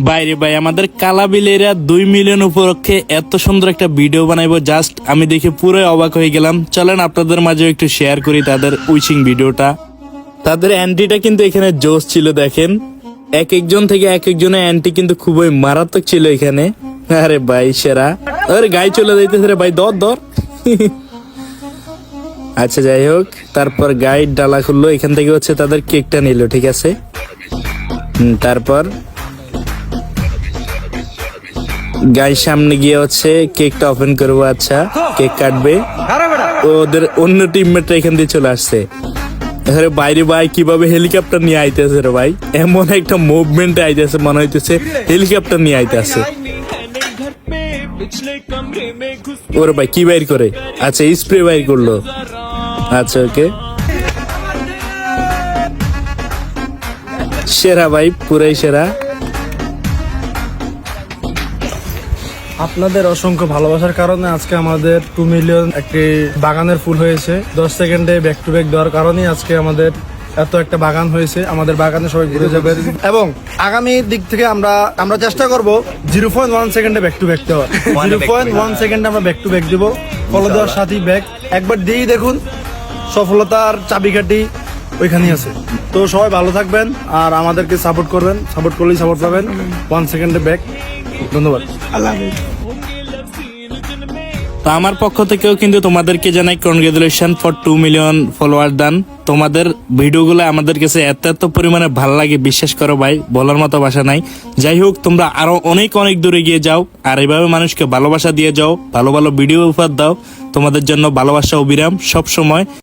বাইরে ভাই আমাদের কালাবিলেরা 2 মিলিয়ন উপলক্ষে এত সুন্দর একটা ভিডিও বানাইবো, জাস্ট আমি দেখে পুরো অবাক হয়ে গেলাম। চলেন আপনাদের মাঝে একটু শেয়ার করি তাদের উইচিং ভিডিওটা। তাদের অ্যান্টিটা কিন্তু এখানে জোশ ছিল, দেখেন এক একজন থেকে এক একজনের অ্যান্টি কিন্তু খুবই মারাত্মক ছিল এখানে। আরে ভাই সেরা, আরে গায়ে চলে যাইতেছে রে ভাই, দর আচ্ছা যাই হোক, তারপর গাইড ডালা খুললো, এখান থেকে হচ্ছে তাদের কেকটা নিল, ঠিক আছে। তারপর গাইড সামনে গিয়ে হচ্ছে কেকটা ওপেন করবো। আচ্ছা কেক কাটবে, ওদের অন্য টিমমেটরা এখান দিয়ে চলে আসছে। আরে বাইরে ভাই কিভাবে হেলিকপ্টার নিয়ে আইতেছে রে ভাই, এমন একটা মুভমেন্টে আইতেছে মনে হইতেছে হেলিকপ্টার নিয়ে আইতেছে। ওরে ভাই কি বাইর করে, আচ্ছা স্প্রে বাইর করলো, আচ্ছা ওকে সেরা ভাই, পুরাই সেরা। আপনাদের অসংখ্য ভালোবাসার কারণে আজকে আমাদের 2 মিলিয়ন একটি বাগানের ফুল হয়েছে। 10 সেকেন্ডে ব্যাক টু ব্যাক দেওয়ার কারণে আজকে আমাদের এত একটা বাগান হয়েছে। আমাদের বাগানে সবাই ঘুরে যাবে এবং আগামী দিক থেকে আমরা চেষ্টা করব 0.1 সেকেন্ডে ব্যাক টু ব্যাক দেওয়া। 0.1 সেকেন্ডে আমরা ব্যাক টু ব্যাক দিব। ফলো দেওয়ার সাথেই ব্যাক একবার দিয়েই দেখুন, সফলতার চাবিকাঠি ওইখানেই আছে। তো সবাই ভালো থাকবেন আর আমাদেরকে সাপোর্ট করবেন, সাপোর্ট করলেই সাপোর্ট পাবেন। 1 সেকেন্ডে ব্যাক। ধন্যবাদ, আল্লাহ হাফেজ। তো আমার পক্ষ থেকেও কিন্তু তোমাদেরকে জানাই কনগ্রাচুলেশন ফর 2 মিলিয়ন ফলোয়ার দান। তোমাদের ভিডিওগুলো আমাদের কাছে এত পরিমাণে ভালো লাগে, বিশ্বাস করো ভাই, বলার মতো ভাষা নাই। যাই হোক, তোমরা আরো অনেক দূরে গিয়ে যাও আর এইভাবে মানুষকে ভালোবাসা দিয়ে যাও, ভালো ভালো ভিডিও উপহার দাও। তোমাদের জন্য ভালোবাসা অবিরাম সব সময়।